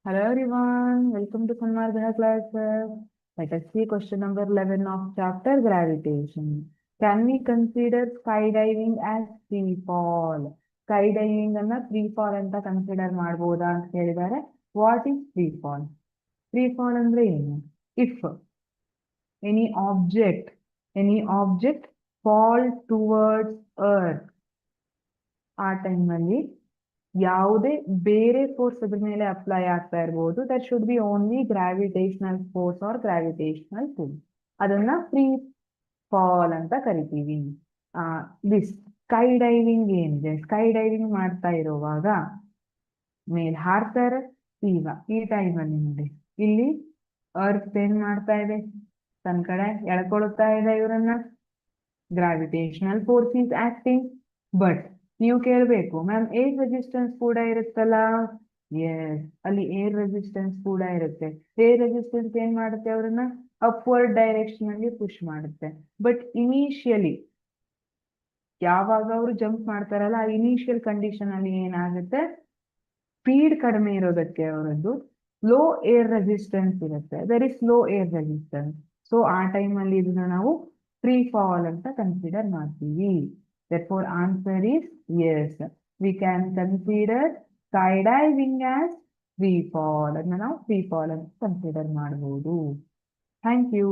Hello everyone, welcome to Sanmargana classes. Let us see question number 11 of chapter gravitation. Can we consider skydiving as free fall? Skydiving ಅನ್ನ free fall ಅಂತ consider ಮಾಡಬಹುದಾ ಅಂತ ಹೇಳಿದ್ದಾರೆ. What is free fall? Free fall ಅಂದ್ರೆ ಏನು? If any object fall towards earth, ಆ ಟೈಮಲ್ಲಿ ಯಾವುದೇ ಬೇರೆ ಫೋರ್ಸ್ ಅದ್ರ ಮೇಲೆ ಅಪ್ಲೈ ಆಗ್ತಾ ಇರಬಹುದು. That should be only gravitational force or gravitational pull. ಅದನ್ನ ಫ್ರೀ ಫಾಲ್ ಅಂತ ಕರಿತೀವಿ. ದಿಸ್ ಸ್ಕೈ ಡೈವಿಂಗ್ ಏನಿದೆ, ಸ್ಕೈ ಡೈವಿಂಗ್ ಮಾಡ್ತಾ ಇರುವಾಗ ಮೇಲ್ ಹಾರ್ತಾರೆ. ಈಗ ಈ ಟೈಮಲ್ಲಿ ನೋಡಿ, ಇಲ್ಲಿ ಅರ್ತ್ ಏನ್ ಮಾಡ್ತಾ ಇದೆ, ತನ್ನ ಕಡೆ ಎಳ್ಕೊಳ್ತಾ ಇದೆ ಇವರನ್ನ. Gravitational force is acting. But ನೀವು ಕೇಳ್ಬೇಕು, ಮ್ಯಾಮ್ ಏರ್ ರೆಸಿಸ್ಟೆನ್ಸ್ ಕೂಡ ಇರುತ್ತಲ್ಲ. ಎಸ್, ಅಲ್ಲಿ ಏರ್ ರೆಸಿಸ್ಟೆನ್ಸ್ ಕೂಡ ಇರುತ್ತೆ. ಏರ್ ರೆಸಿಸ್ಟೆನ್ಸ್ ಏನ್ ಮಾಡುತ್ತೆ, ಅವ್ರನ್ನ ಅಪ್ವರ್ಡ್ ಡೈರೆಕ್ಷನ್ ಅಲ್ಲಿ ಪುಷ್ ಮಾಡುತ್ತೆ. ಬಟ್ ಇನಿಷಿಯಲಿ ಯಾವಾಗ ಅವರು ಜಂಪ್ ಮಾಡ್ತಾರಲ್ಲ, ಆ ಇನಿಷಿಯಲ್ ಕಂಡೀಷನ್ ಅಲ್ಲಿ ಏನಾಗುತ್ತೆ, ಸ್ಪೀಡ್ ಕಡಿಮೆ ಇರೋದಕ್ಕೆ ಅವರದ್ದು ಲೋ ಏರ್ ರೆಸಿಸ್ಟೆನ್ಸ್ ಇರುತ್ತೆ. There is low air resistance. So ಆ ಟೈಮಲ್ಲಿ ಇದನ್ನ ನಾವು ಫ್ರೀ ಫಾಲ್ ಅಂತ ಕನ್ಸಿಡರ್ ಮಾಡ್ತೀವಿ. Therefore, answer is yes. We can consider skydiving as free fall. ಅದನ್ನ ನಾವು free fall ಅಂತ ಕನ್ಸಿಡರ್ ಮಾಡಬಹುದು. Thank you.